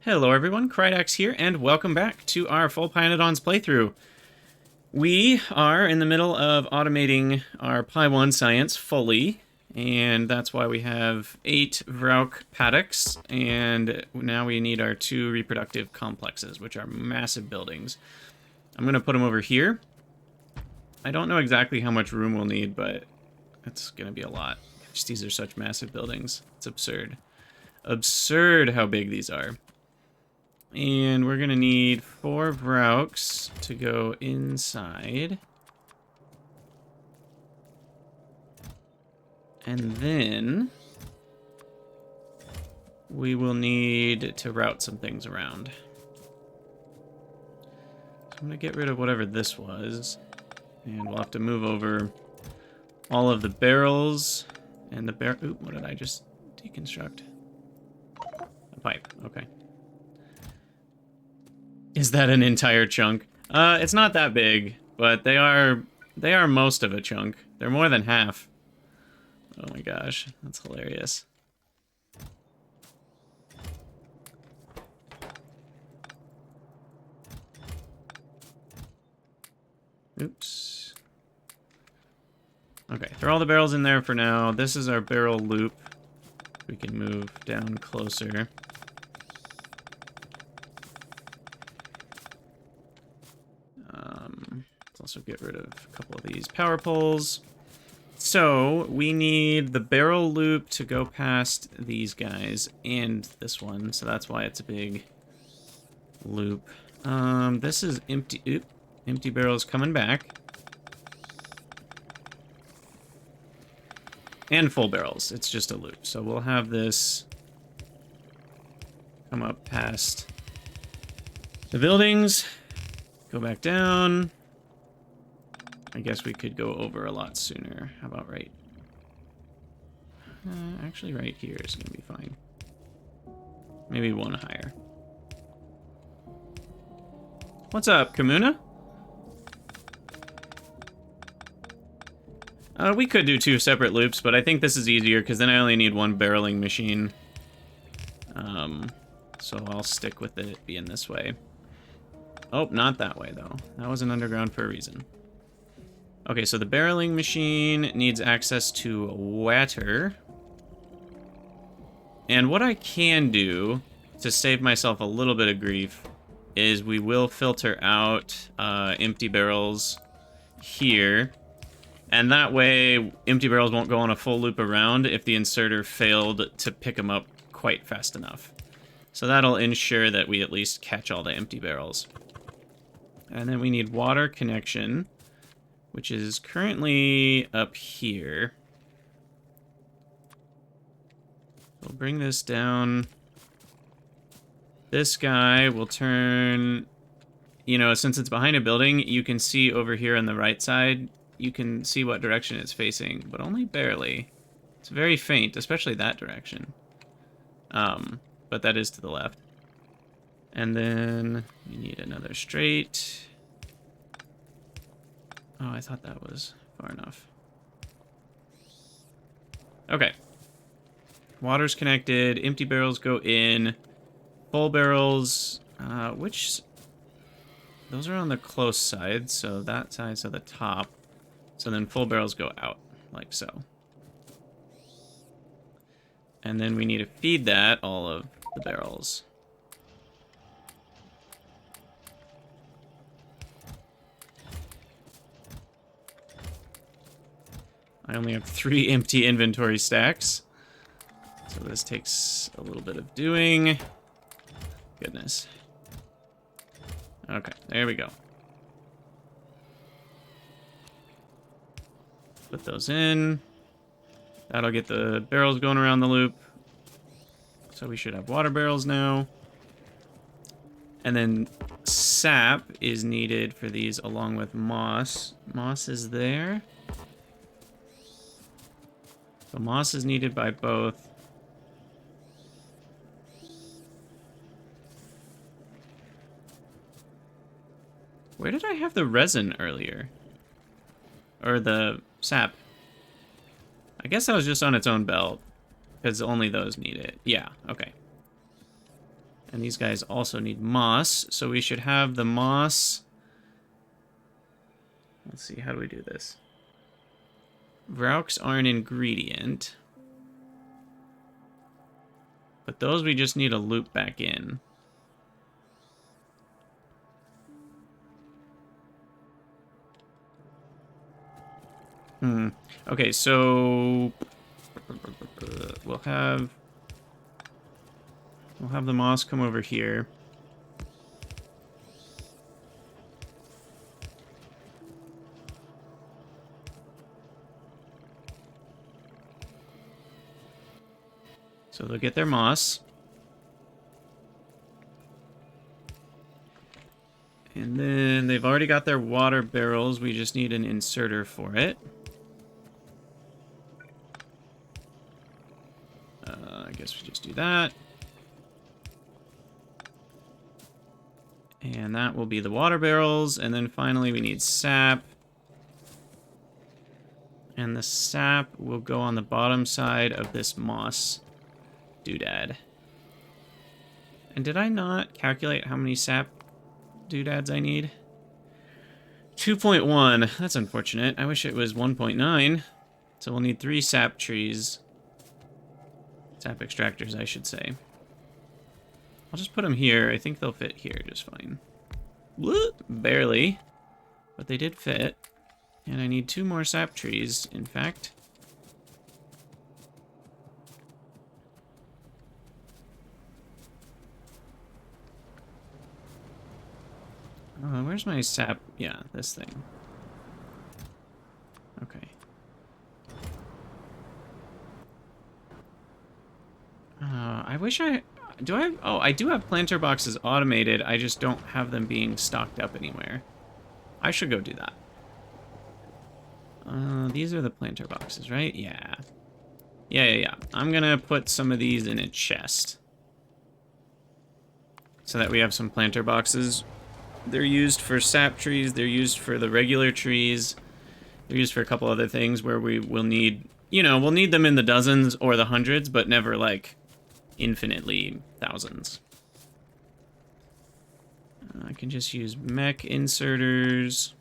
Hello everyone, Krydax here, and welcome back to our Full Pionodons playthrough. We are in the middle of automating our Pi 1 science fully, and that's why we have 8 Vrauk paddocks, and now we need our 2 reproductive complexes, which are massive buildings. I'm going to put them over here. I don't know exactly how much room we'll need, but it's going to be a lot. Gosh, these are such massive buildings. It's absurd. Absurd how big these are. And we're gonna need 4 Vrauks to go inside. And then we will need to route some things around. So I'm gonna get rid of whatever this was. And we'll have to move over all of the barrels and the Oop, what did I just deconstruct? A pipe, okay. Is that an entire chunk? It's not that big, but they are most of a chunk. They're more than half. Oh my gosh, that's hilarious. Oops. Okay, throw all the barrels in there for now. This is our barrel loop. We can move down closer. Let's also get rid of a couple of these power poles. So we need the barrel loop to go past these guys and this one, so that's why it's a big loop. This is empty. Oop, empty barrels coming back. And full barrels. It's just a loop. So we'll have this come up past the buildings, go back down. I guess we could go over a lot sooner. How about right? Actually, right here is going to be fine. Maybe one higher. What's up, Kamuna? We could do 2 separate loops, but I think this is easier because then I only need 1 barreling machine. So I'll stick with it being this way. Oh, not that way, though. That was an underground for a reason. Okay, so the barreling machine needs access to water. And what I can do to save myself a little bit of grief is we will filter out empty barrels here. And that way, empty barrels won't go on a full loop around if the inserter failed to pick them up quite fast enough. So that'll ensure that we at least catch all the empty barrels. And then we need water connection, which is currently up here. We'll bring this down. This guy will turn, you know, since it's behind a building, you can see over here on the right side, you can see what direction it's facing, but only barely. It's very faint, especially that direction. But that is to the left. And then we need another straight. Oh, I thought that was far enough. Okay. Water's connected. Empty barrels go in. Full barrels, those are on the close side, so that side's at the top. So then full barrels go out, like so. And then we need to feed that all of the barrels. I only have 3 empty inventory stacks. So this takes a little bit of doing. Goodness. Okay, there we go. Put those in. That'll get the barrels going around the loop. So we should have water barrels now. And then sap is needed for these along with moss. Moss is there. So moss is needed by both. Where did I have the resin earlier? Or the sap? I guess that was just on its own belt, because only those need it. Yeah, okay. And these guys also need moss, so we should have the moss. Let's see, how do we do this? Vrauks are an ingredient. But those we just need to loop back in. Okay, so we'll have the moss come over here. So they'll get their moss. And then they've already got their water barrels. We just need an inserter for it. I guess we just do that. And that will be the water barrels. And then finally we need sap. And the sap will go on the bottom side of this moss doodad. And did I not calculate how many sap doodads I need? 2.1. That's unfortunate. I wish it was 1.9. So we'll need 3 sap trees. Sap extractors, I should say. I'll just put them here. I think they'll fit here just fine. Barely. But they did fit. And I need 2 more sap trees, in fact. Where's my sap? Yeah, this thing. Okay. I wish I... Do I have... Oh, I do have planter boxes automated. I just don't have them being stocked up anywhere. I should go do that. These are the planter boxes, right? Yeah. Yeah. I'm gonna put some of these in a chest. So that we have some planter boxes. They're used for sap trees, they're used for the regular trees. They're used for a couple other things where we will need... You know, we'll need them in the dozens or the hundreds, but never, like, infinitely thousands. I can just use mech inserters.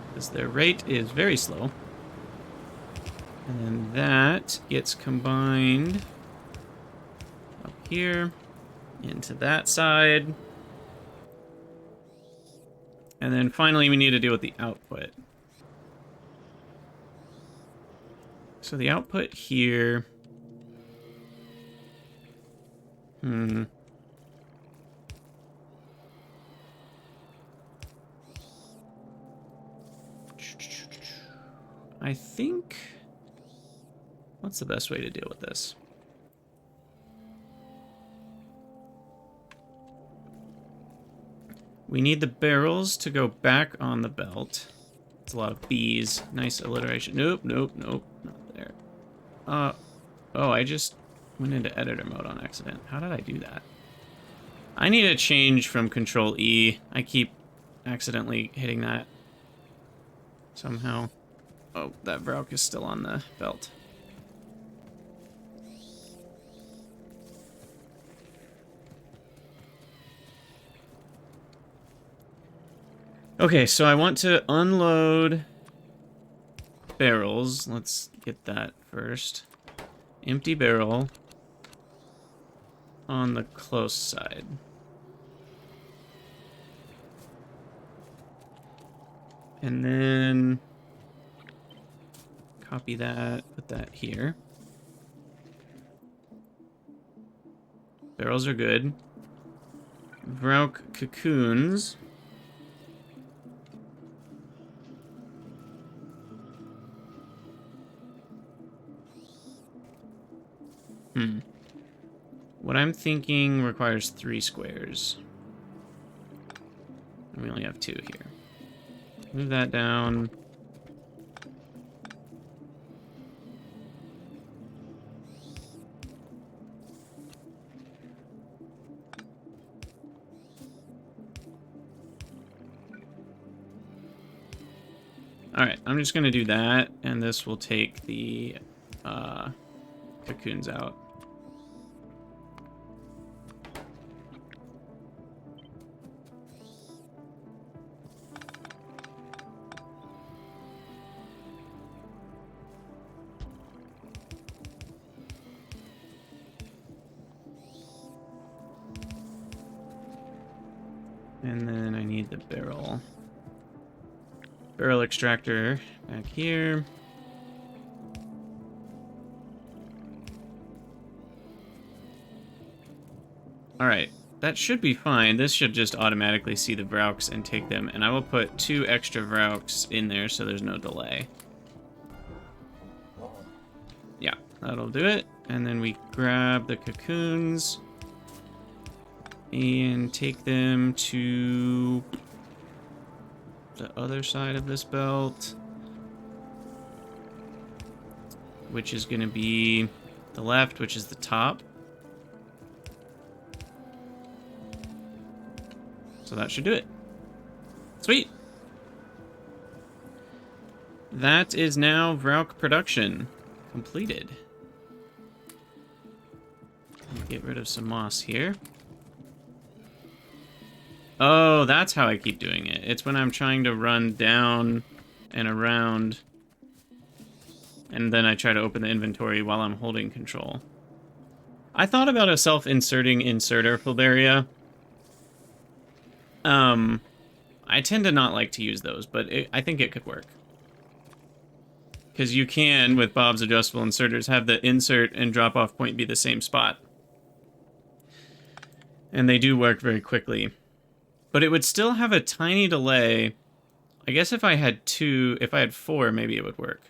Because their rate is very slow. And then that gets combined up here into that side. And then finally we need to deal with the output. So the output here... I think... What's the best way to deal with this? We need the barrels to go back on the belt. It's a lot of B's. Nice alliteration. Nope. Not there. Oh, I just went into editor mode on accident. How did I do that? I need to change from Control E. I keep accidentally hitting that somehow. Oh, that Vrauk is still on the belt. Okay, so I want to unload barrels. Let's get that first. Empty barrel on the close side. And then copy that, put that here. Barrels are good. Vrauk cocoons. What I'm thinking requires 3 squares. And we only have 2 here. Move that down. Alright, I'm just gonna do that, and this will take the cocoons out. And then I need the barrel. Barrel extractor back here. Alright, that should be fine. This should just automatically see the Vrauks and take them, and I will put 2 extra Vrauks in there so there's no delay. Yeah, that'll do it. And then we grab the cocoons and take them to the other side of this belt, which is going to be the left, which is the top. So that should do it. Sweet. That is now Vrauk production completed. Get rid of some moss here. Oh, that's how I keep doing it. It's when I'm trying to run down and around, and then I try to open the inventory while I'm holding control. I thought about a self-inserting inserter Fulberia. I tend to not like to use those, but I think it could work. Because you can, with Bob's adjustable inserters, have the insert and drop-off point be the same spot. And they do work very quickly. But it would still have a tiny delay. I guess if I had 4, maybe it would work.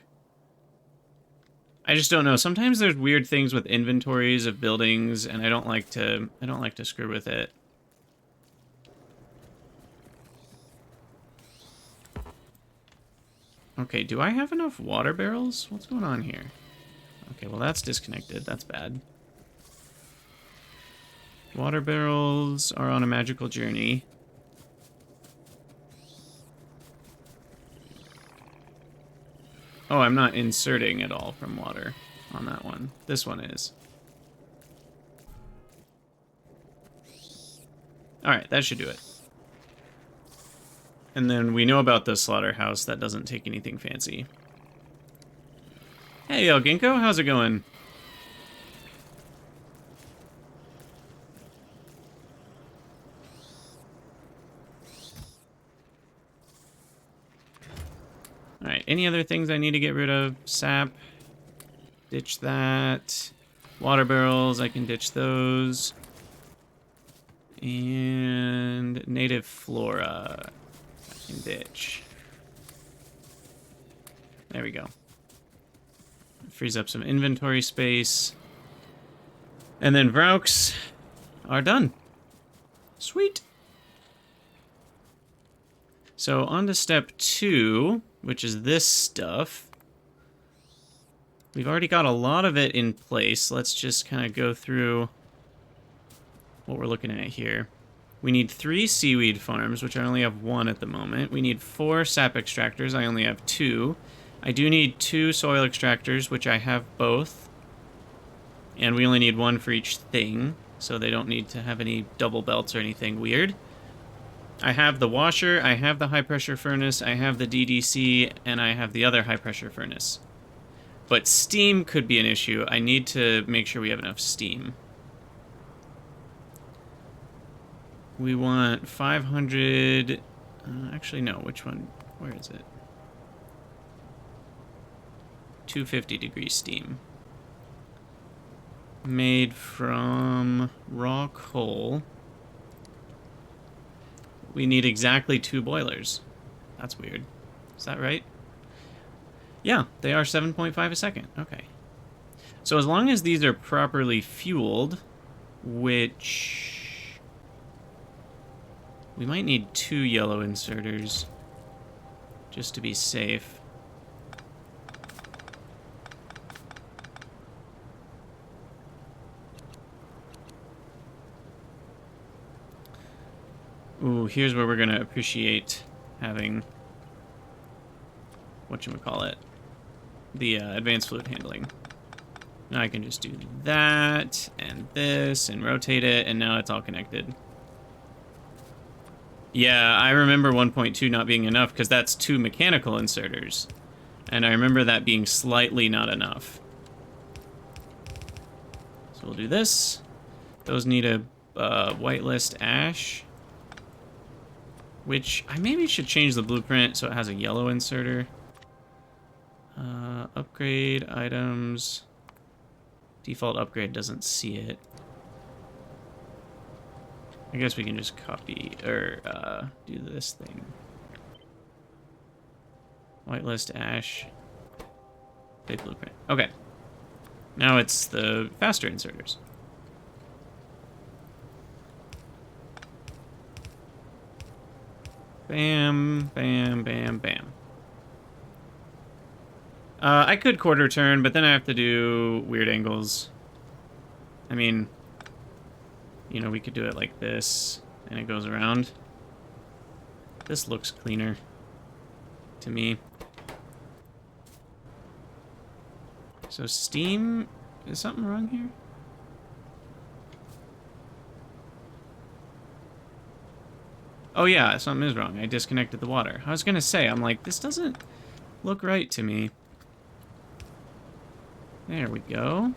I just don't know. Sometimes there's weird things with inventories of buildings, and I don't like to screw with it. Okay, do I have enough water barrels? What's going on here? Okay, well that's disconnected. That's bad. Water barrels are on a magical journey. Oh, I'm not inserting at all from water on that one. This one is. Alright, that should do it. And then we know about the slaughterhouse. That doesn't take anything fancy. Hey, El Ginkgo, how's it going? Alright, any other things I need to get rid of? Sap. Ditch that. Water barrels, I can ditch those. And native flora. I can ditch. There we go. Frees up some inventory space. And then Vrauks are done. Sweet. So on to step 2, which is this stuff. We've already got a lot of it in place. Let's just kind of go through what we're looking at here. We need 3 seaweed farms, which I only have 1 at the moment. We need 4 sap extractors. I only have 2. I do need 2 soil extractors, which I have both. And we only need 1 for each thing, so they don't need to have any double belts or anything weird. I have the washer, I have the high-pressure furnace, I have the DDC, and I have the other high-pressure furnace. But steam could be an issue. I need to make sure we have enough steam. We want 500... actually, no. Which one? Where is it? 250 degree steam. Made from raw coal. We need exactly 2 boilers. That's weird. Is that right? Yeah, they are 7.5 a second. Okay. So as long as these are properly fueled, which... we might need 2 yellow inserters, just to be safe. Ooh, here's where we're going to appreciate having whatchamacallit, the advanced fluid handling. Now I can just do that and this and rotate it, and now it's all connected. Yeah, I remember 1.2 not being enough because that's 2 mechanical inserters. And I remember that being slightly not enough. So we'll do this. Those need a whitelist ash. Which I maybe should change the blueprint so it has a yellow inserter. Upgrade items. Default upgrade doesn't see it. I guess we can just copy or do this thing. Whitelist ash. Big blueprint. Okay. Now it's the faster inserters. Bam, bam, bam, bam. I could quarter turn, but then I have to do weird angles. I mean, you know, we could do it like this, and it goes around. This looks cleaner to me. So steam, is something wrong here? Oh yeah, something is wrong. I disconnected the water. I was gonna say, I'm like, this doesn't look right to me. There we go.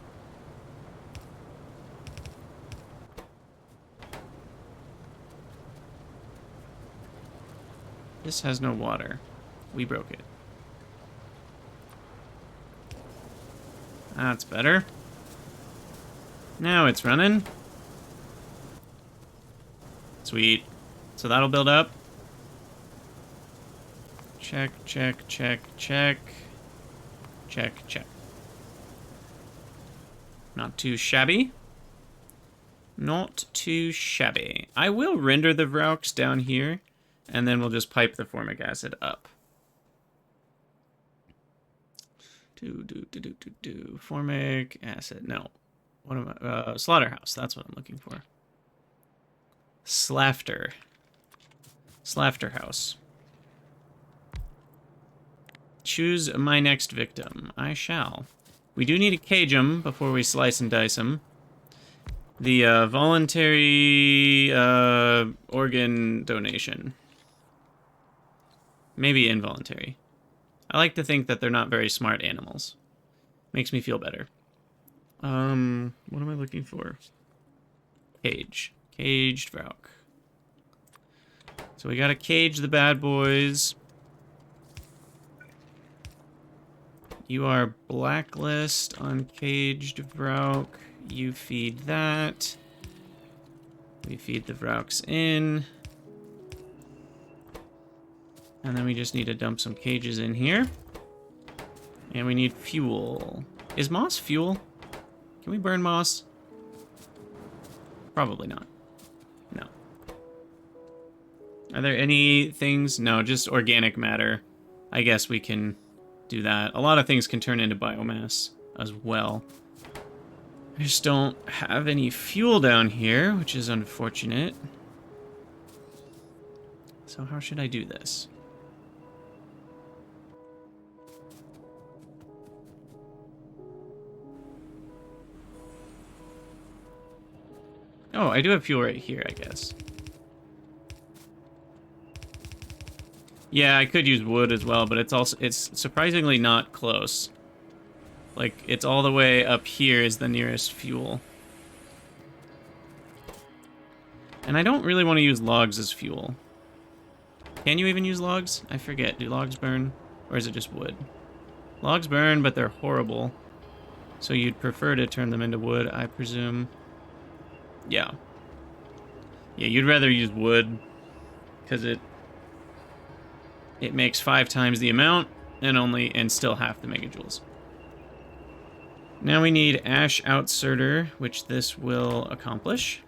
This has no water. We broke it. That's better. Now it's running. Sweet. So that'll build up. Check, check, check, check. Check, check. Not too shabby. Not too shabby. I will render the Vraux down here, and then we'll just pipe the formic acid up. Formic acid. No. What am I? Slaughterhouse. That's what I'm looking for. Slafter. Slaughterhouse. Choose my next victim. I shall. We do need to cage him before we slice and dice him. The voluntary organ donation. Maybe involuntary. I like to think that they're not very smart animals. Makes me feel better. What am I looking for? Cage. Caged Vraux. So we gotta cage the bad boys. You are blacklist, uncaged Vraux. You feed that. We feed the Vraux in. And then we just need to dump some cages in here. And we need fuel. Is moss fuel? Can we burn moss? Probably not. No. Are there any things? No, just organic matter. I guess we can do that. A lot of things can turn into biomass as well. I just don't have any fuel down here, which is unfortunate. So how should I do this? Oh, I do have fuel right here, I guess. Yeah, I could use wood as well, but it's surprisingly not close. Like, it's all the way up here is the nearest fuel. And I don't really want to use logs as fuel. Can you even use logs? I forget. Do logs burn? Or is it just wood? Logs burn, but they're horrible. So you'd prefer to turn them into wood, I presume. Yeah. Yeah, you'd rather use wood because it makes 5 times the amount and still half the megajoules. Now we need ash outserter, which this will accomplish.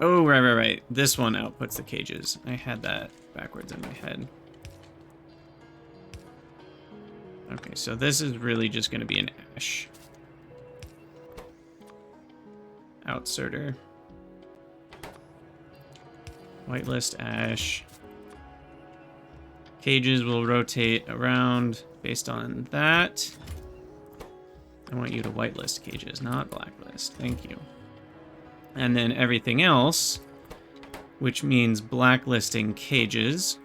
Oh, right. This one outputs the cages. I had that backwards in my head. Okay, so this is really just going to be an ash outserter. Whitelist ash. Cages will rotate around based on that. I want you to whitelist cages, not blacklist. Thank you. And then everything else, which means blacklisting cages,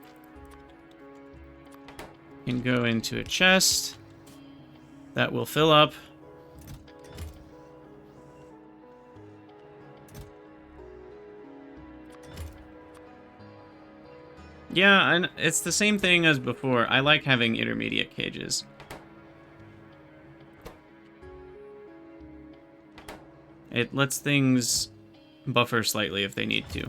can go into a chest that will fill up. Yeah, and it's the same thing as before. I like having intermediate cages. It lets things buffer slightly if they need to.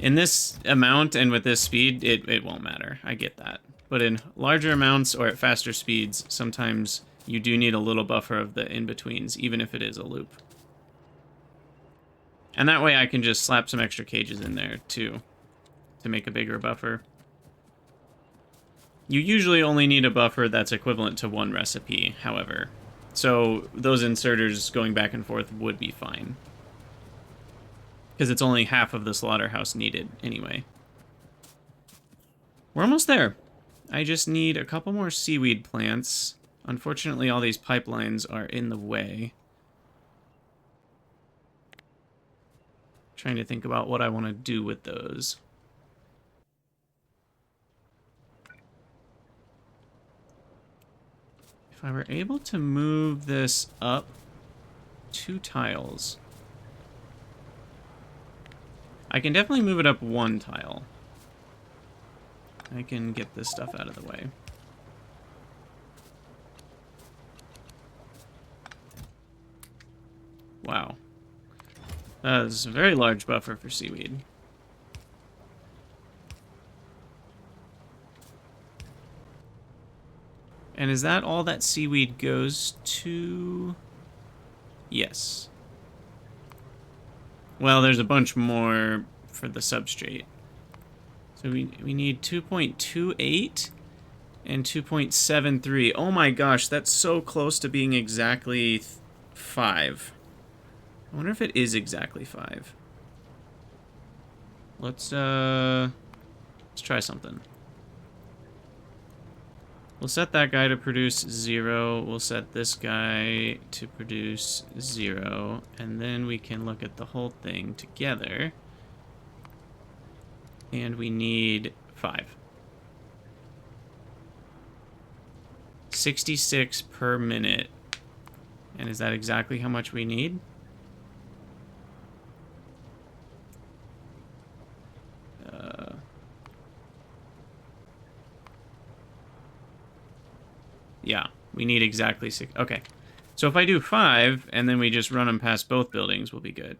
In this amount and with this speed, it won't matter. I get that. But in larger amounts or at faster speeds, sometimes you do need a little buffer of the in-betweens, even if it is a loop. And that way I can just slap some extra cages in there, too, to make a bigger buffer. You usually only need a buffer that's equivalent to one recipe, however. So those inserters going back and forth would be fine. Because it's only half of the slaughterhouse needed anyway. We're almost there. I just need a couple more seaweed plants. Unfortunately, all these pipelines are in the way. Trying to think about what I want to do with those. If I were able to move this up 2 tiles, I can definitely move it up 1 tile. I can get this stuff out of the way. Wow. That is a very large buffer for seaweed. And is that all that seaweed goes to? Yes. Well, there's a bunch more for the substrate. So we need 2.28 and 2.73. Oh my gosh, that's so close to being exactly 5. I wonder if it is exactly 5. Let's try something. We'll set that guy to produce 0. We'll set this guy to produce 0. And then we can look at the whole thing together. And we need 5. 66 per minute. And is that exactly how much we need? Yeah, we need exactly 6. Okay. So if I do 5, and then we just run them past both buildings, we'll be good.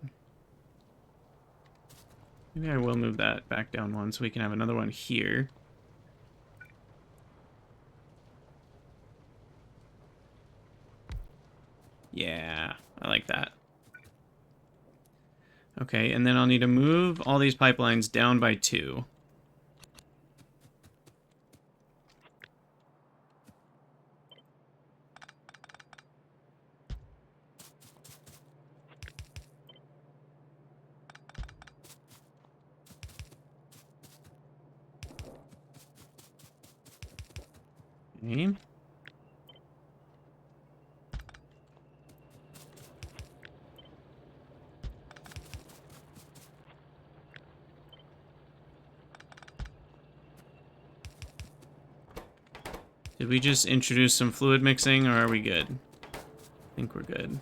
Maybe I will move that back down 1 so we can have another one here. Yeah, I like that. Okay, and then I'll need to move all these pipelines down by 2. Okay. Did we just introduce some fluid mixing, or are we good? I think we're good.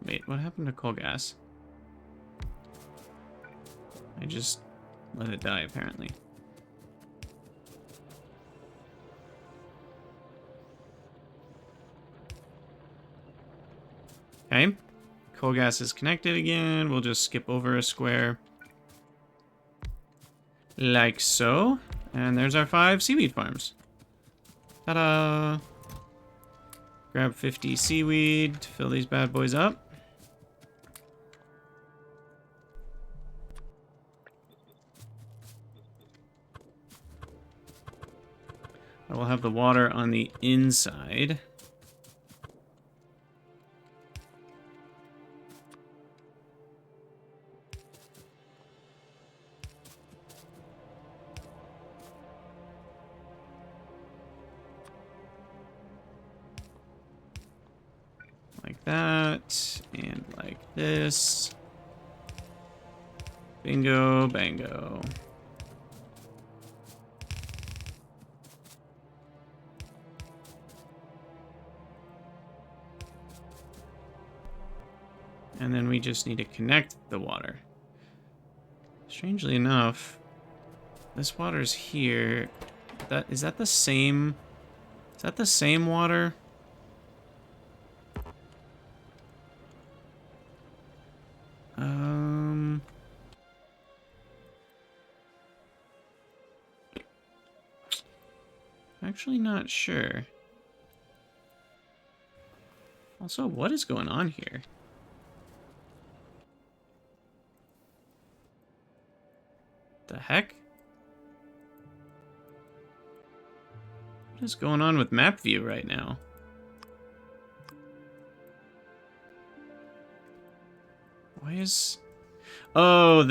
Wait, what happened to coal gas? I just let it die, apparently. Okay. Coal gas is connected again. We'll just skip over a square. Like so. And there's our 5 seaweed farms. Ta-da! Grab 50 seaweed to fill these bad boys up. I will have the water on the inside. Like that, and like this. Bingo, bango. And then we just need to connect the water. Strangely enough, this water's here. Is that the same? Is that the same water? Actually not sure. Also, what is going on here? The heck? What is going on with map view right now? Why is... Oh,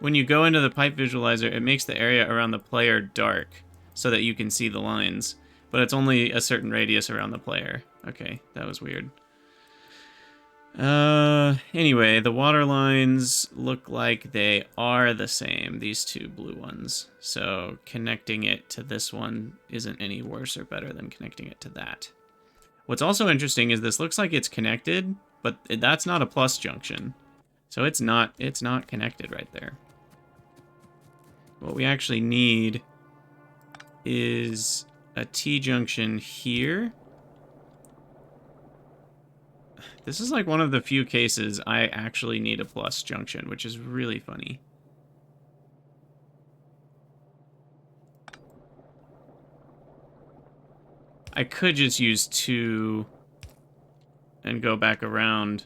when you go into the pipe visualizer, it makes the area around the player dark so that you can see the lines. But it's only a certain radius around the player. Okay, that was weird. Anyway, the water lines look like they are the same, these two blue ones. So connecting it to this one isn't any worse or better than connecting it to that. What's also interesting is this looks like it's connected, but that's not a plus junction. So it's not connected right there. What we actually need is a T-junction here. This is like one of the few cases I actually need a plus junction, which is really funny. I could just use 2 and go back around,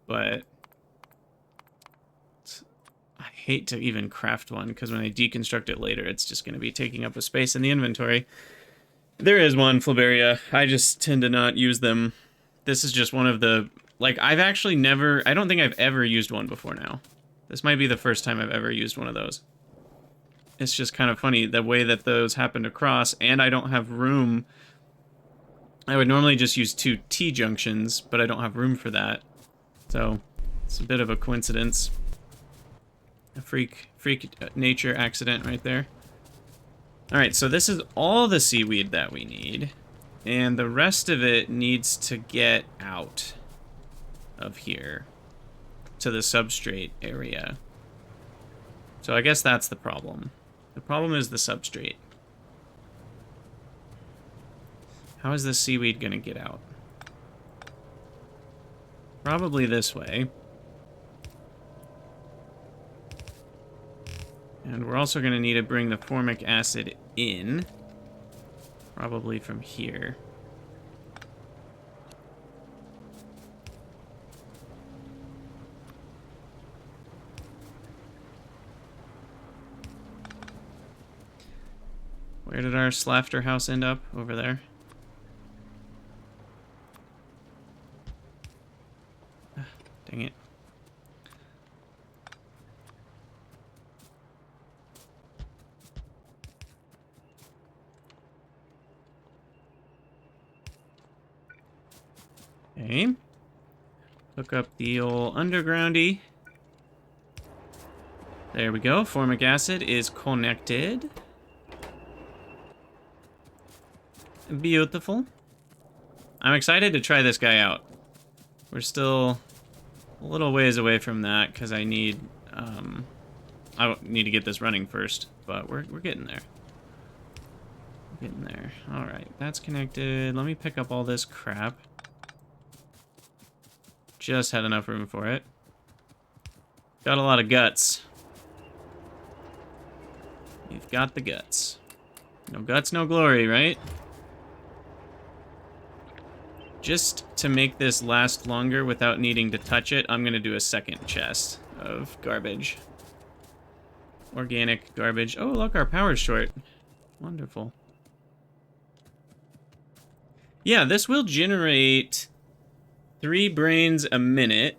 but I hate to even craft one, because when I deconstruct it later, it's just going to be taking up a space in the inventory. There is one, Flaberia. I just tend to not use them. This is just one of the... Like, I've actually never... I don't think I've ever used one before now. This might be the first time I've ever used one of those. It's just kind of funny, the way that those happen to cross, and I don't have room. I would normally just use 2 T-junctions, but I don't have room for that. So, it's a bit of a coincidence. A freak nature accident right there. Alright, so this is all the seaweed that we need. And the rest of it needs to get out of here to the substrate area. So I guess that's the problem. The problem is the substrate. How is this seaweed gonna get out? Probably this way. And we're also gonna need to bring the formic acid in. Probably from here. Where did our Slafter house end up? Over there. Dang it. Okay. Hook up the old undergroundy. There we go. Formic acid is connected. Beautiful. I'm excited to try this guy out. We're still a little ways away from that because I need to get this running first, but we're getting there. We're getting there. All right, that's connected. Let me pick up all this crap. Just had enough room for it. Got a lot of guts. You've got the guts. No guts, no glory, right? Just to make this last longer without needing to touch it, I'm gonna do a second chest of garbage. Organic garbage. Oh, look, our power's short. Wonderful. Yeah, this will generate 3 brains a minute.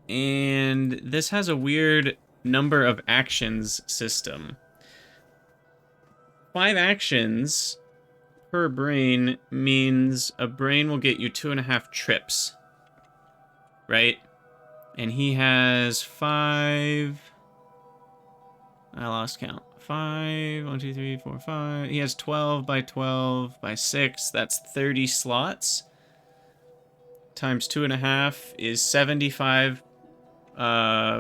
And this has a weird number of actions system. 5 actions per brain means a brain will get you 2.5 trips. Right? And he has 5... I lost count. 5, 1, 2, 3, 4, 5. He has 12 by 12 by 6. That's 30 slots. Times 2.5 is 75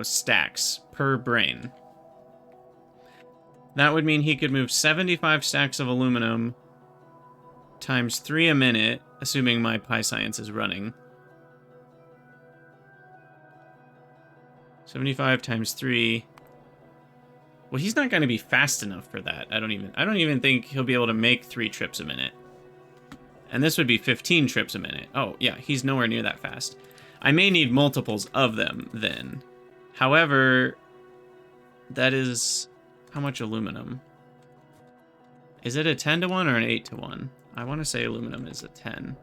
stacks per brain. That would mean he could move 75 stacks of aluminum times 3 a minute, assuming my Pi Science is running. 75 times 3. Well, he's not going to be fast enough for that. I don't even think he'll be able to make 3 trips a minute. And this would be 15 trips a minute. Oh, yeah, he's nowhere near that fast. I may need multiples of them then. However, that is how much aluminum? Is it a 10 to 1 or an 8 to 1? I want to say aluminum is a 10.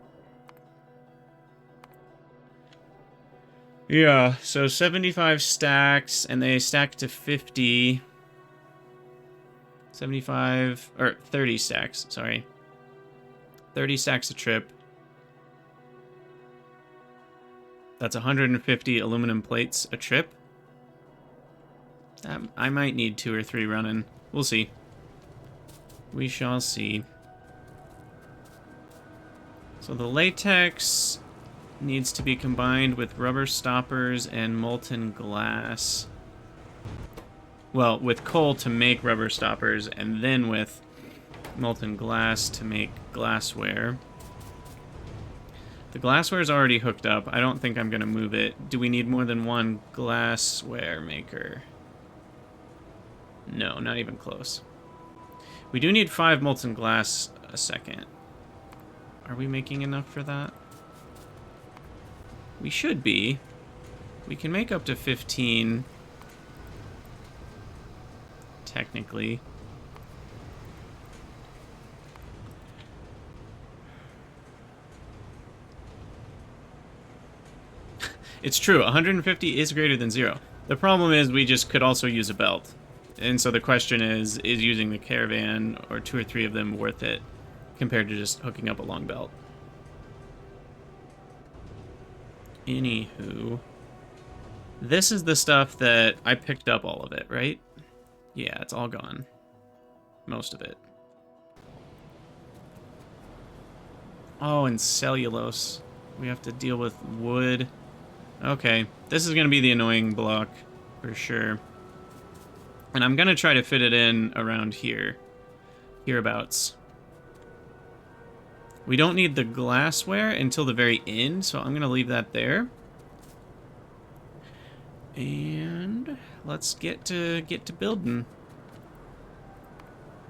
Yeah, so 75 stacks, and they stack to 50. 75, or 30 stacks, sorry. 30 stacks a trip. That's 150 aluminum plates a trip. I might need 2 or 3 running. We'll see. We shall see. So the latex needs to be combined with rubber stoppers and molten glass. Well, with coal to make rubber stoppers, and then with molten glass to make glassware. The glassware is already hooked up. I don't think I'm going to move it. Do we need more than one glassware maker? No, not even close. We do need 5 molten glass a second. Are we making enough for that? We should be. We can make up to 15. Technically. It's true, 150 is greater than 0. The problem is we just could also use a belt. And so the question is using the caravan or 2 or 3 of them worth it compared to just hooking up a long belt? Anywho, this is the stuff that I picked up all of it, right? Yeah, it's all gone. Most of it. Oh, and cellulose. We have to deal with wood. Okay, this is going to be the annoying block for sure. And I'm going to try to fit it in around here. Hereabouts. We don't need the glassware until the very end, so I'm going to leave that there. And let's get to building.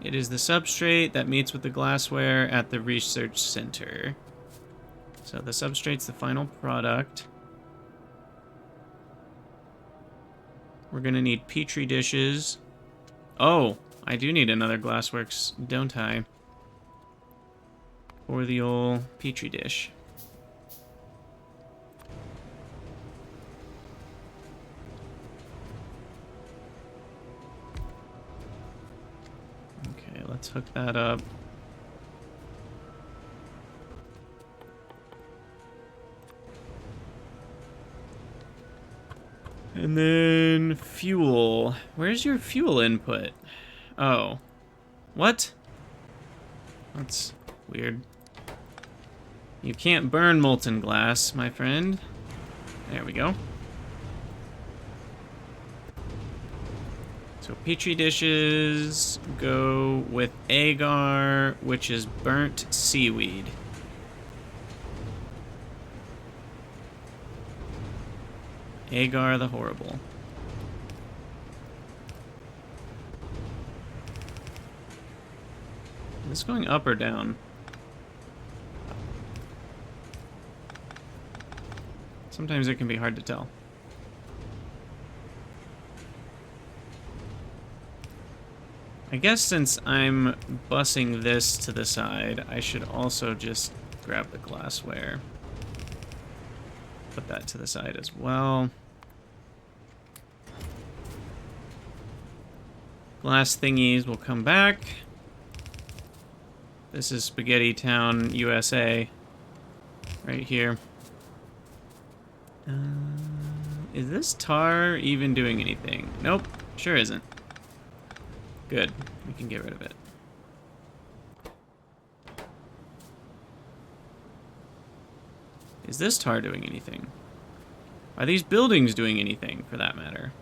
It is the substrate that meets with the glassware at the research center. So the substrate's the final product. We're gonna need petri dishes. Oh, I do need another Glassworks, don't I? For the old petri dish. Okay, let's hook that up. And then fuel. Where's your fuel input? Oh. What? That's weird. You can't burn molten glass, my friend. There we go. So petri dishes go with agar, which is burnt seaweed. Agar the Horrible. Is this going up or down? Sometimes it can be hard to tell. I guess since I'm bussing this to the side, I should also just grab the glassware. Put that to the side as well. Glass thingies will come back. This is Spaghetti Town, USA. Right here. Is this tar even doing anything? Nope, sure isn't. Good, we can get rid of it. Is this tar doing anything? Are these buildings doing anything, for that matter?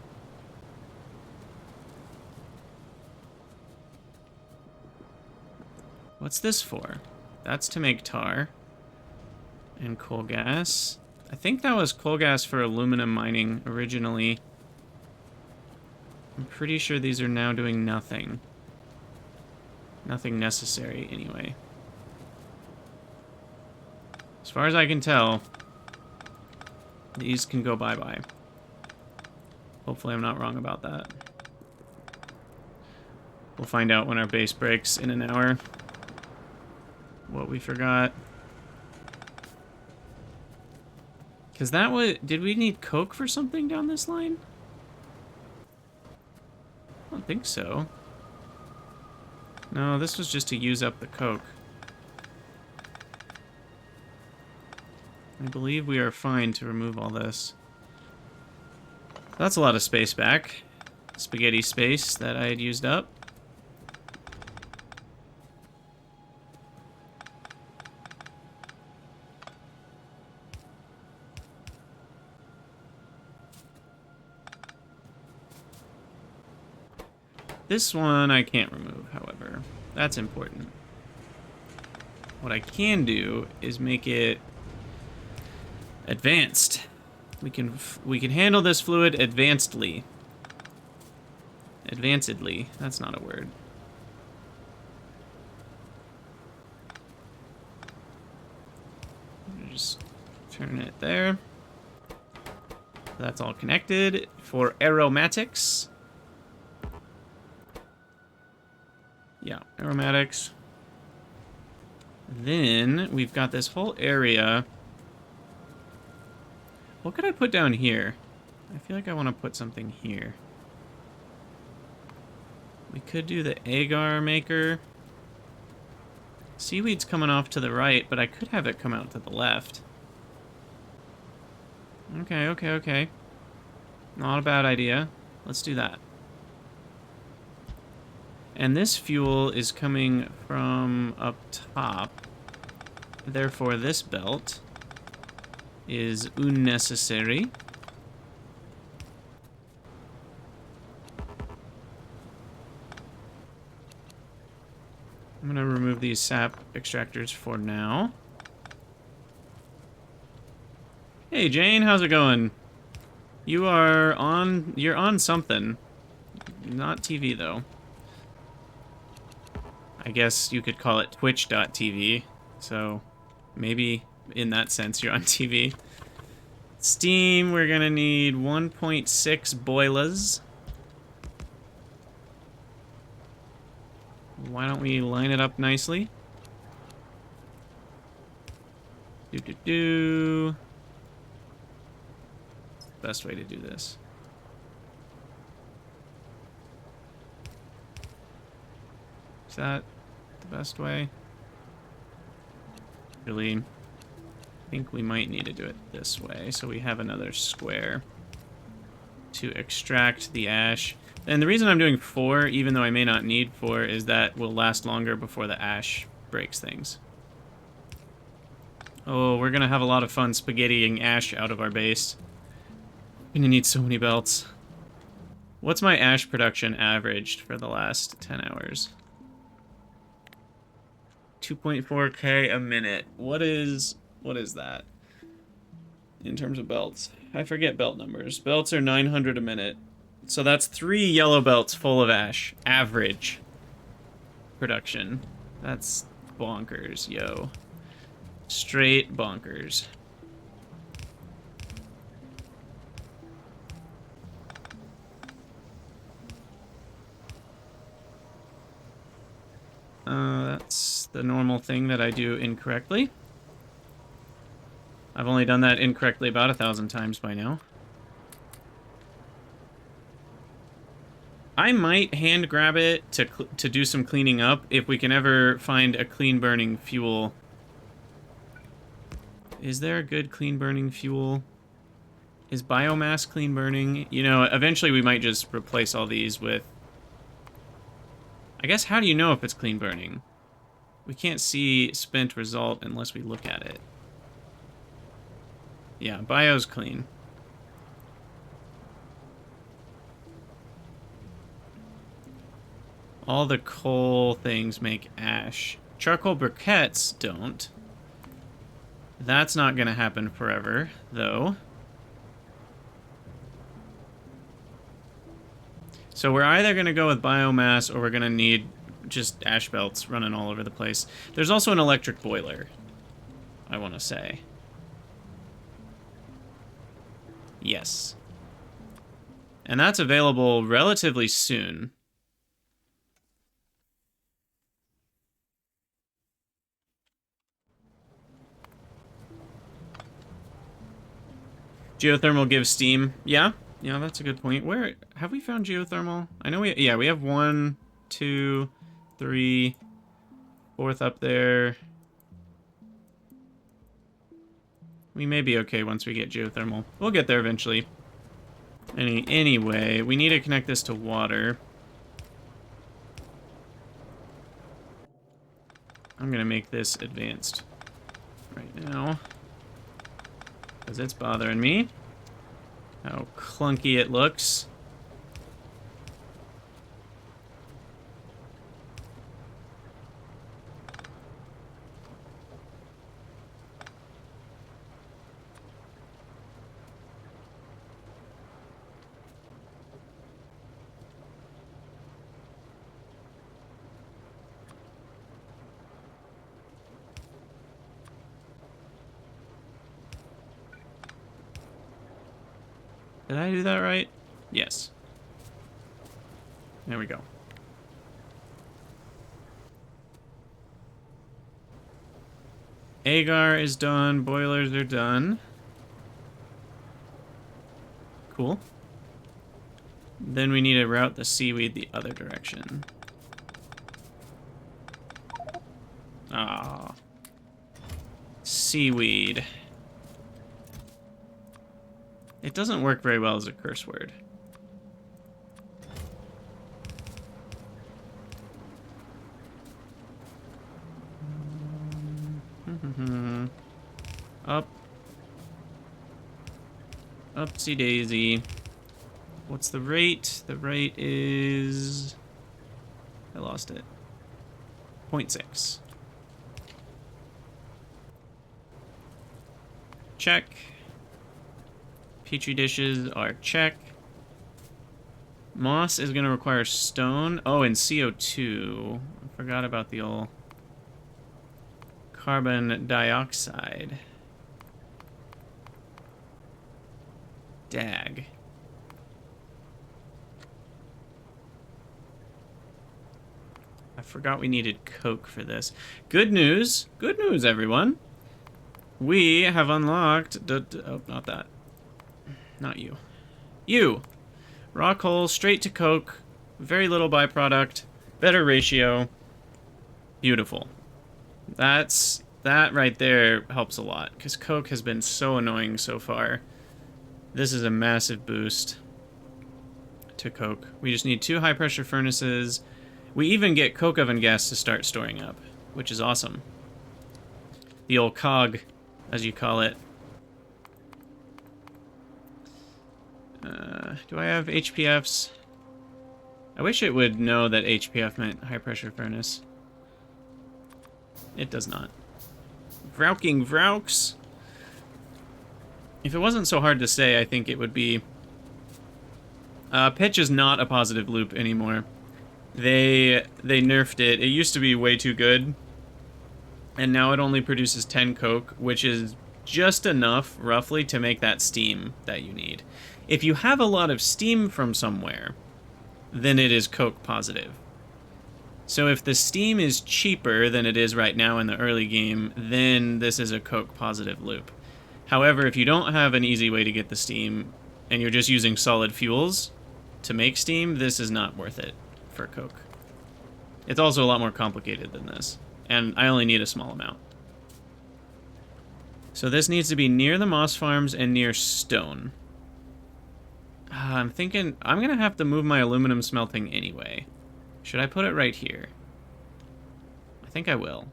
What's this for? That's to make tar. And coal gas. I think that was coal gas for aluminum mining originally. I'm pretty sure these are now doing nothing. Nothing necessary, anyway. As far as I can tell, these can go bye-bye. Hopefully I'm not wrong about that. We'll find out when our base breaks in an hour. What we forgot. Because that was... Did we need coke for something down this line? I don't think so. No, this was just to use up the coke. I believe we are fine to remove all this. That's a lot of space back. Spaghetti space that I had used up. This one I can't remove, however. That's important. What I can do is make it advanced. We can handle this fluid advancedly. Advancedly. That's not a word. Just turn it there. That's all connected for aromatics. Yeah, aromatics. Then we've got this whole area. What could I put down here? I feel like I want to put something here. We could do the agar maker. Seaweed's coming off to the right, but I could have it come out to the left. Okay, okay, okay. Not a bad idea. Let's do that. And this fuel is coming from up top. Therefore, this belt is unnecessary. I'm going to remove these sap extractors for now. Hey, Jane, how's it going? You're on something. Not TV, though. I guess you could call it twitch.tv, so maybe in that sense you're on TV. Steam, we're gonna need 1.6 boilers. Why don't we line it up nicely? Best way to do this. Is that the best way? Really, I think we might need to do it this way, so we have another square to extract the ash. And the reason I'm doing 4, even though I may not need 4, is that will last longer before the ash breaks things. Oh, we're gonna have a lot of fun spaghettiing ash out of our base. I'm gonna need so many belts. What's my ash production averaged for the last 10 hours? 2.4k a minute. What is that in terms of belts? I forget belt numbers. Belts are 900 a minute. So that's 3 yellow belts full of ash. Average production. That's bonkers, yo. Straight bonkers. That's the normal thing that I do incorrectly. I've only done that incorrectly about 1,000 times by now. I might hand grab it to do some cleaning up if we can ever find a clean burning fuel. Is there a good clean burning fuel? Is biomass clean burning? You know, eventually we might just replace all these with... I guess, how do you know if it's clean burning? We can't see spent result unless we look at it. Yeah, bio's clean. All the coal things make ash. Charcoal briquettes don't. That's not going to happen forever, though. So we're either going to go with biomass or we're going to need just ash belts running all over the place. There's also an electric boiler, I want to say. Yes. And that's available relatively soon. Geothermal gives steam. Yeah, that's a good point. Where have we found geothermal? I know we have 1, 2, 3, 4th up there. We may be okay once we get geothermal. We'll get there eventually. Anyway, we need to connect this to water. I'm gonna make this advanced right now, because it's bothering me how clunky it looks. Did I do that right? Yes. There we go. Agar is done. Boilers are done. Cool. Then we need to route the seaweed the other direction. Ah. Seaweed. It doesn't work very well as a curse word. Up. Upsy daisy. What's the rate? The rate is... I lost it. 0.6. Check. Petri dishes are check. Moss is going to require stone. Oh, and CO2. I forgot about the old carbon dioxide. Dag. I forgot we needed coke for this. Good news. Good news, everyone. We have unlocked... oh, not that. Not you. You! Raw coal, straight to coke, very little byproduct, better ratio. Beautiful. That right there helps a lot, because coke has been so annoying so far. This is a massive boost to coke. We just need 2 high-pressure furnaces. We even get coke oven gas to start storing up, which is awesome. The old cog, as you call it. Do I have HPFs? I wish it would know that HPF meant high-pressure furnace. It does not. Vrauking Vrauks. If it wasn't so hard to say, I think it would be... pitch is not a positive loop anymore. They nerfed it. It used to be way too good. And now it only produces 10 coke, which is just enough, roughly, to make that steam that you need. If you have a lot of steam from somewhere, then it is coke positive. So if the steam is cheaper than it is right now in the early game, then this is a coke positive loop. However, if you don't have an easy way to get the steam, and you're just using solid fuels, to make steam, this is not worth it for coke. It's also a lot more complicated than this, and I only need a small amount. So this needs to be near the moss farms and near stone. I'm thinking I'm gonna have to move my aluminum smelting anyway. Should I put it right here? I think I will.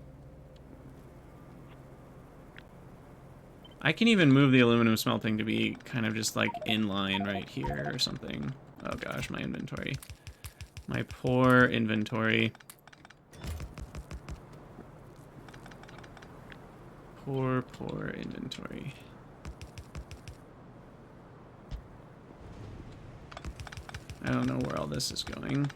I can even move the aluminum smelting to be kind of just like in line right here or something. Oh gosh, my inventory. My poor inventory. Poor inventory. I don't know where all this is going.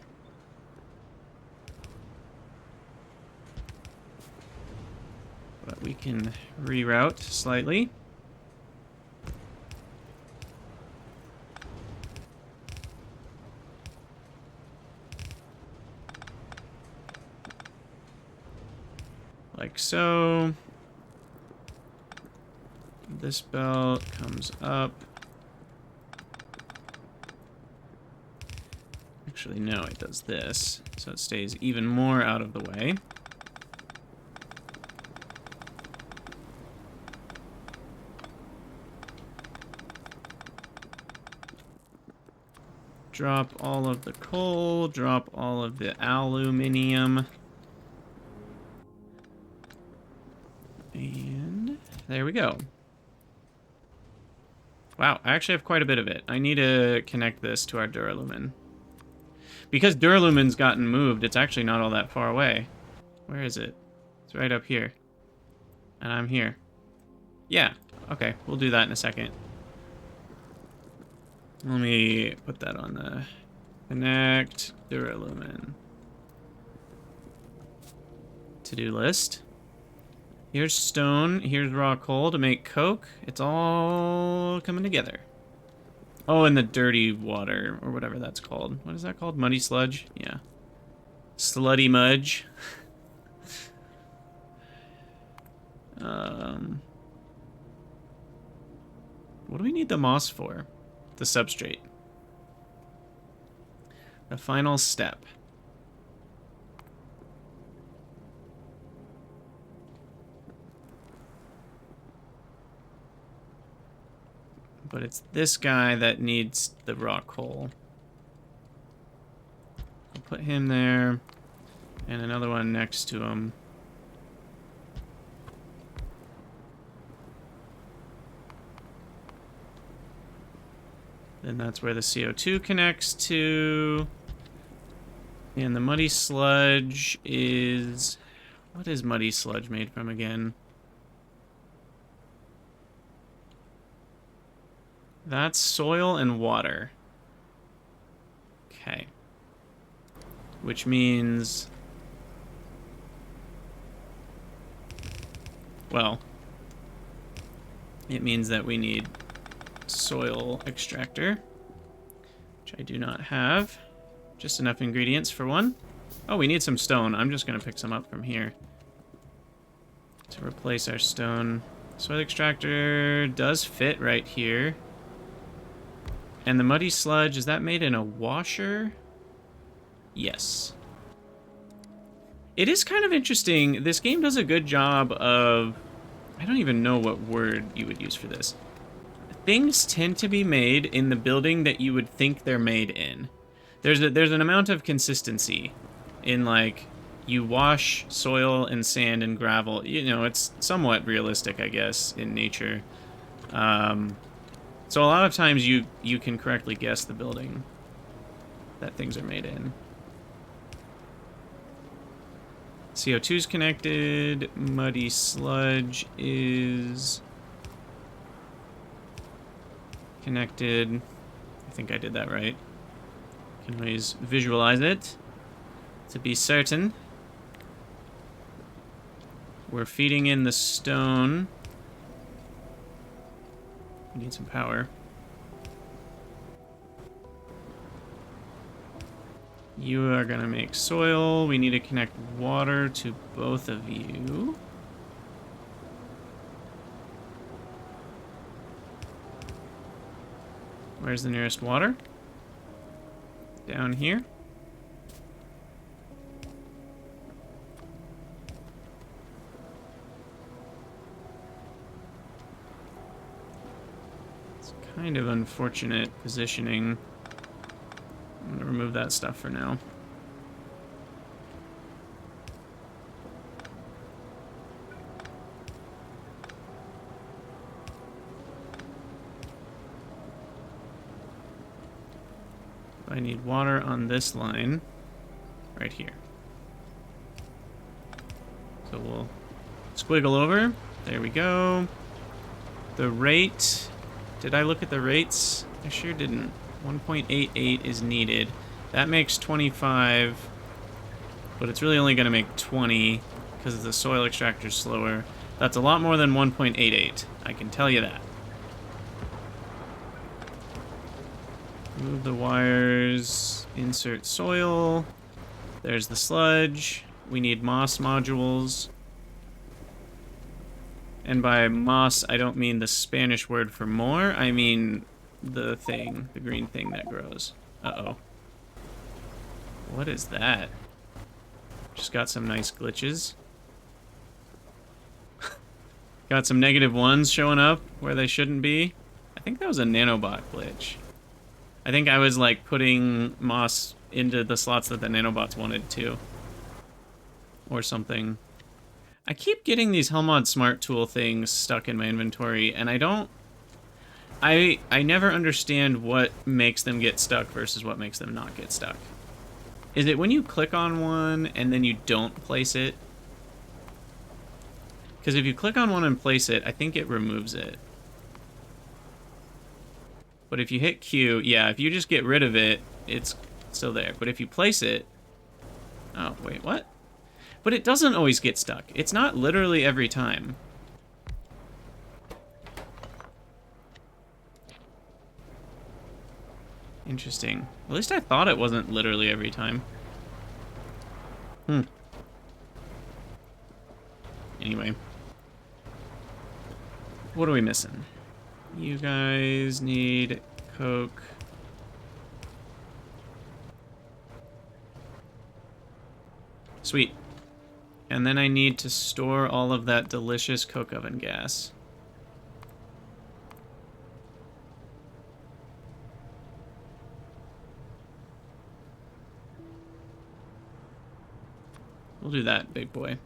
But we can reroute slightly. Like so. This belt comes up. Actually, no, it does this. So it stays even more out of the way. Drop all of the coal, drop all of the aluminium. And there we go. Wow, I actually have quite a bit of it. I need to connect this to our Duralumin. Because Duralumin's gotten moved, it's actually not all that far away. Where is it? It's right up here. And I'm here. Yeah, okay, we'll do that in a second. Let me put that on the connect Duralumin to-do list. Here's stone, here's raw coal to make coke. It's all coming together. Oh, and the dirty water, or whatever that's called. What is that called? Muddy sludge? Yeah. Slutty mudge. What do we need the moss for? The substrate. The final step. But it's this guy that needs the raw coal. I'll put him there, and another one next to him. Then that's where the CO2 connects to. And the muddy sludge is... What is muddy sludge made from again? That's soil and water. Okay. Which means... Well, it means that we need soil extractor, which I do not have. Just enough ingredients for one. Oh, we need some stone. I'm just going to pick some up from here to replace our stone. Soil extractor does fit right here. And the muddy sludge, is that made in a washer? Yes. It is kind of interesting. This game does a good job of... I don't even know what word you would use for this. Things tend to be made in the building that you would think they're made in. There's an amount of consistency in, like, you wash soil and sand and gravel. You know, it's somewhat realistic, I guess, in nature. So a lot of times you can correctly guess the building that things are made in. CO2's connected. Muddy sludge is connected. I think I did that right. Can always visualize it to be certain. We're feeding in the stone. We need some power. You are gonna make soil. We need to connect water to both of you. Where's the nearest water? down here. It's kind of unfortunate positioning. I'm gonna remove that stuff for now. I need water on this line right here. So we'll squiggle over. There we go. The rate, did I look at the rates? I sure didn't. 1.88 is needed. That makes 25, but it's really only going to make 20 because the soil extractor is slower. That's a lot more than 1.88, I can tell you that. Move the wires, insert soil. There's the sludge. We need moss modules. And by moss, I don't mean the Spanish word for more. I mean the thing, the green thing that grows. Uh-oh. What is that? Just got some nice glitches. Got some -1s showing up where they shouldn't be. I think that was a nanobot glitch. I think I was like putting moss into the slots that the nanobots wanted to. Or something. I keep getting these Helmod Smart Tool things stuck in my inventory, and I don't... I never understand what makes them get stuck versus what makes them not get stuck. Is it when you click on one and then you don't place it? Because if you click on one and place it, I think it removes it. But if you hit Q, yeah, if you just get rid of it, it's still there. But if you place it... Oh, wait, what? But it doesn't always get stuck. It's not literally every time. Interesting. At least I thought it wasn't literally every time. Anyway. What are we missing? You guys need coke. Sweet. And then I need to store all of that delicious coke oven gas. We'll do that, big boy.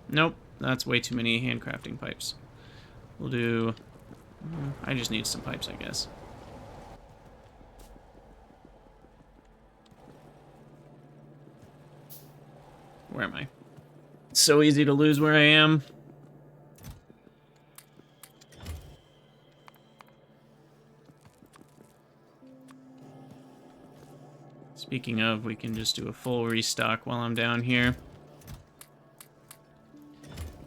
Nope, that's way too many handcrafting pipes. We'll do... I just need some pipes, I guess. Where am I? It's so easy to lose where I am. Speaking of, we can just do a full restock while I'm down here.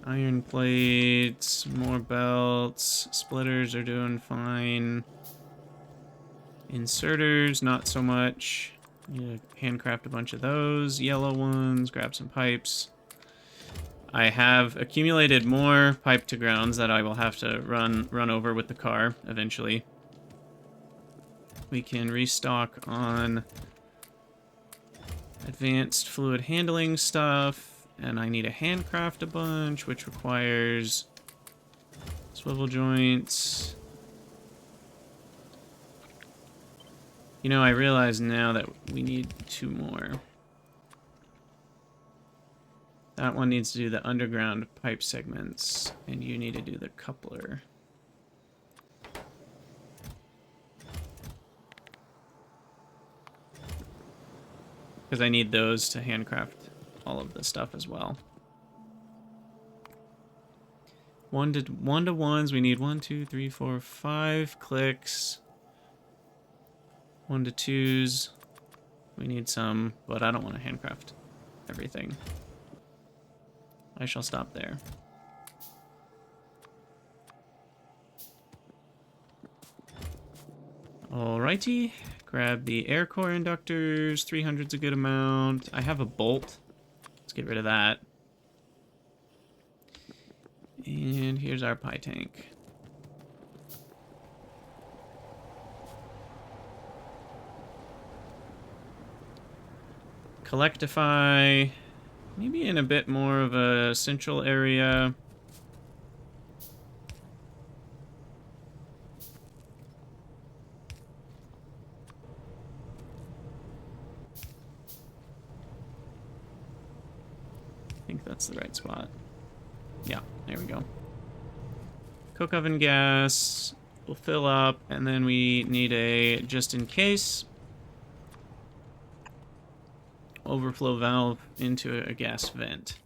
Iron plates, more belts, splitters are doing fine. Inserters, not so much. Need to handcraft a bunch of those. Yellow ones, grab some pipes. I have accumulated more pipe to grounds that I will have to run over with the car eventually. We can restock on advanced fluid handling stuff. And I need to handcraft a bunch, which requires swivel joints. You know, I realize now that we need 2 more. That one needs to do the underground pipe segments, and you need to do the coupler. Because I need those to handcraft all of the stuff as well. 1 to 1s, we need 1, 2, 3, 4, 5 clicks. 1 to 2s, we need some, but I don't want to handcraft everything. I shall stop there. Alrighty, grab the air core inductors. 300's a good amount. I have a bolt. Let's get rid of that. And here's our pie tank. Collectify, maybe in a bit more of a central area. I think that's the right spot. Yeah, there we go. Coke oven gas will fill up, and then we need a just in case overflow valve into a gas vent.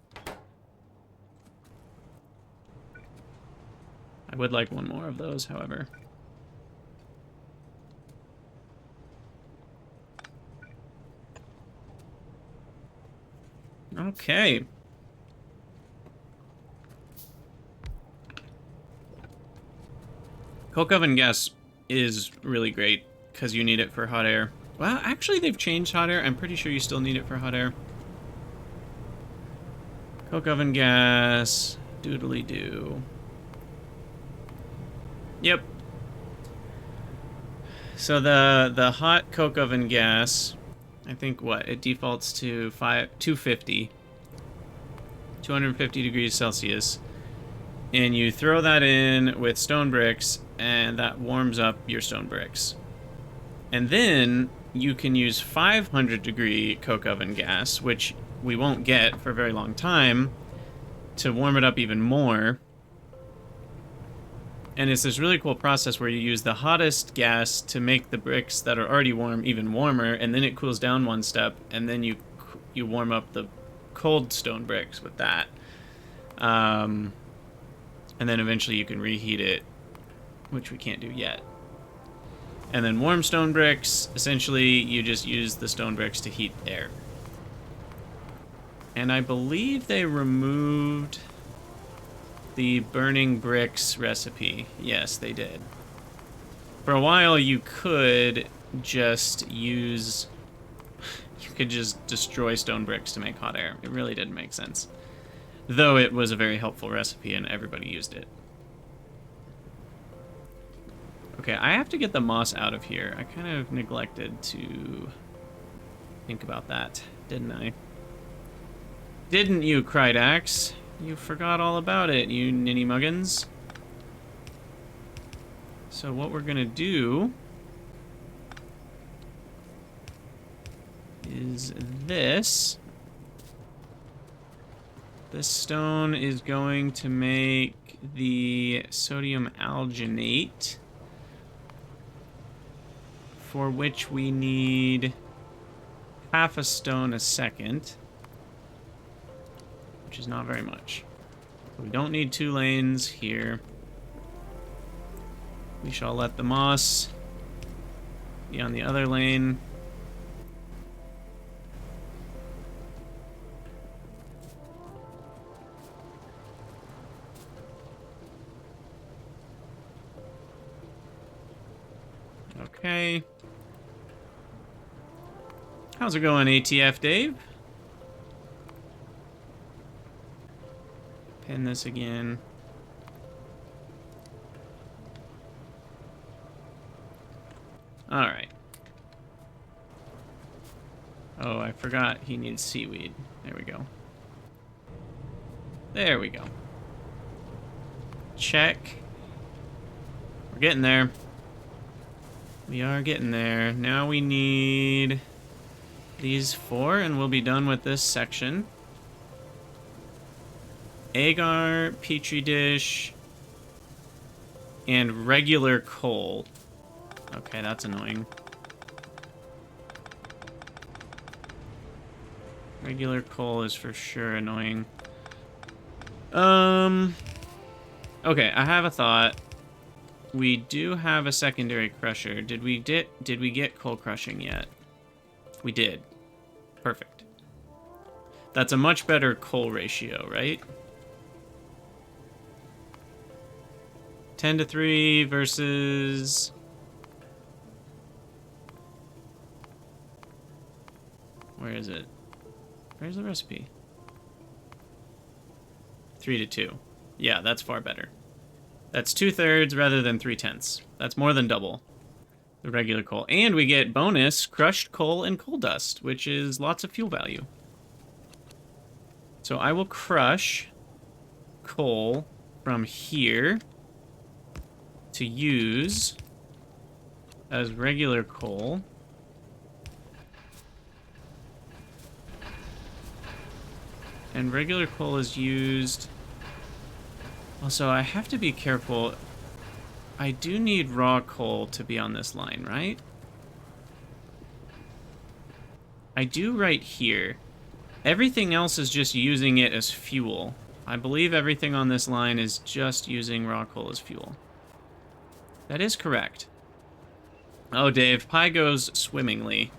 I would like one more of those, however. Okay. Coke oven gas is really great because you need it for hot air. Well, actually, they've changed hot air. I'm pretty sure you still need it for hot air. Coke oven gas, doodly-doo. Yep. So the hot coke oven gas, I think what it defaults to 250 degrees Celsius, and you throw that in with stone bricks, and that warms up your stone bricks. And then you can use 500 degree coke oven gas, which we won't get for a very long time, to warm it up even more. And it's this really cool process where you use the hottest gas to make the bricks that are already warm even warmer, and then it cools down one step, and then you warm up the cold stone bricks with that. And then eventually you can reheat it, which we can't do yet. And then warm stone bricks, essentially you just use the stone bricks to heat air. And I believe they removed the burning bricks recipe. Yes, they did. For a while you could just use... You could just destroy stone bricks to make hot air. It really didn't make sense. Though it was a very helpful recipe and everybody used it. Okay, I have to get the moss out of here. I kind of neglected to think about that, didn't I? Didn't you, Krydax? You forgot all about it, you ninny muggins. So what we're gonna do is this. This stone is going to make the sodium alginate, for which we need half a stone a second, which is not very much. We don't need 2 lanes here. We shall let the moss be on the other lane. Okay. How's it going, ATF Dave? Pin this again. Alright. Oh, I forgot he needs seaweed. There we go. There we go. Check. We're getting there. We are getting there. Now we need these 4, and we'll be done with this section. Agar, petri dish, and regular coal. Okay, that's annoying. Regular coal is for sure annoying. Okay, I have a thought. We do have a secondary crusher. Did we get coal crushing yet? We did. Perfect. That's a much better coal ratio, right? 10-3 versus... Where is it? Where's the recipe? 3-2. Yeah, that's far better. That's 2/3 rather than 3/10. That's more than double. the regular coal. And we get bonus crushed coal and coal dust, which is lots of fuel value. So I will crush coal from here to use as regular coal. And regular coal is used... Also, I have to be careful. I do need raw coal to be on this line, right? I do right here. Everything else is just using it as fuel. I believe everything on this line is just using raw coal as fuel. That is correct. Oh, Dave, pie goes swimmingly.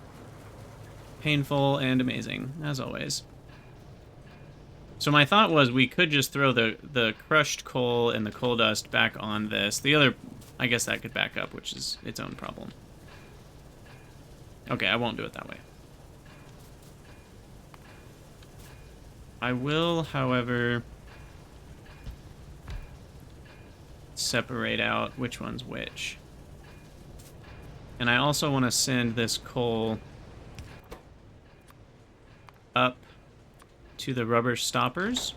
Painful and amazing, as always. So my thought was we could just throw the crushed coal and the coal dust back on this. The other, I guess that could back up, which is its own problem. Okay, I won't do it that way. I will, however, separate out which one's which. And I also want to send this coal up to the rubber stoppers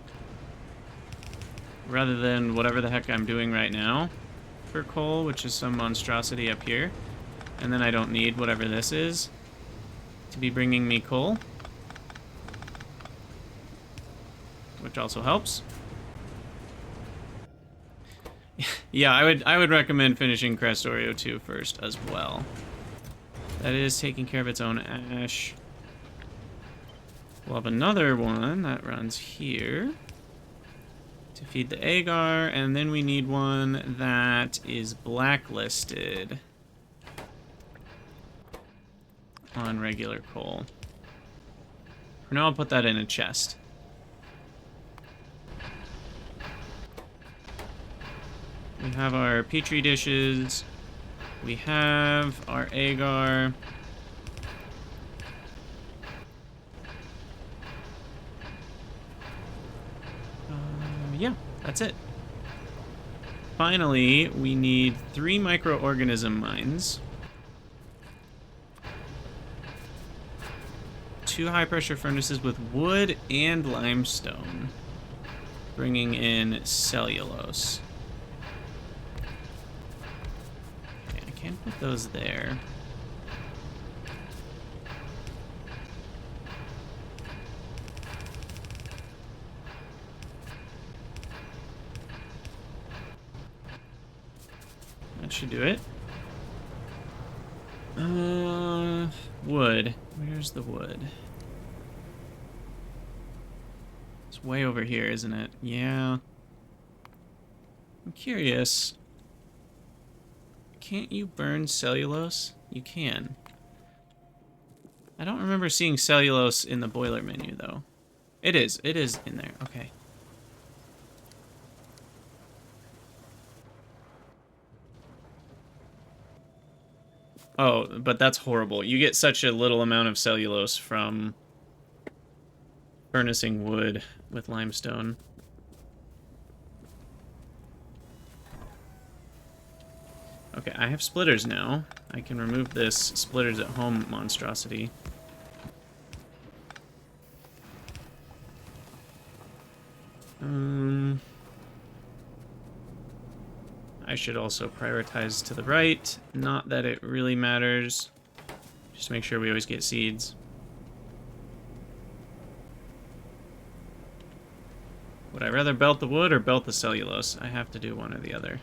rather than whatever the heck I'm doing right now for coal, which is some monstrosity up here. And then I don't need whatever this is to be bringing me coal, which also helps. Yeah, I would recommend finishing Crestorio 2 first as well. That is taking care of its own ash. We'll have another one that runs here to feed the agar, and then we need one that is blacklisted on regular coal. For now, I'll put that in a chest. We have our petri dishes. We have our agar. Yeah, that's it. Finally, we need 3 microorganism mines, 2 high-pressure furnaces with wood and limestone, bringing in cellulose. Okay, I can't put those there. That should do it. Wood. Where's the wood? It's way over here, isn't it? Yeah. I'm curious. Can't you burn cellulose? You can. I don't remember seeing cellulose in the boiler menu, though. It is in there. Okay. Oh, but that's horrible. You get such a little amount of cellulose from furnacing wood with limestone. Okay, I have splitters now. I can remove this splitters at home monstrosity. I should also prioritize to the right. Not that it really matters. Just make sure we always get seeds. Would I rather belt the wood or belt the cellulose? I have to do one or the other.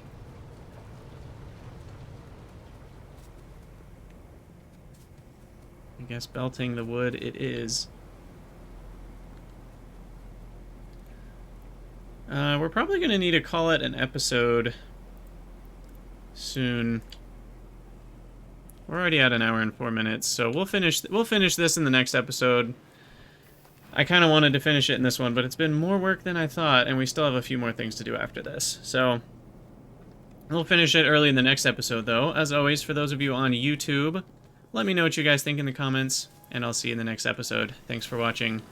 I guess belting the wood it is. We're probably going to need to call it an episode soon. We're already at 1 hour and 4 minutes, so we'll finish this in the next episode. I kind of wanted to finish it in this one, but it's been more work than I thought, and we still have a few more things to do after this. So we'll finish it early in the next episode, though. As always, for those of you on YouTube, let me know what you guys think in the comments, and I'll see you in the next episode. Thanks for watching.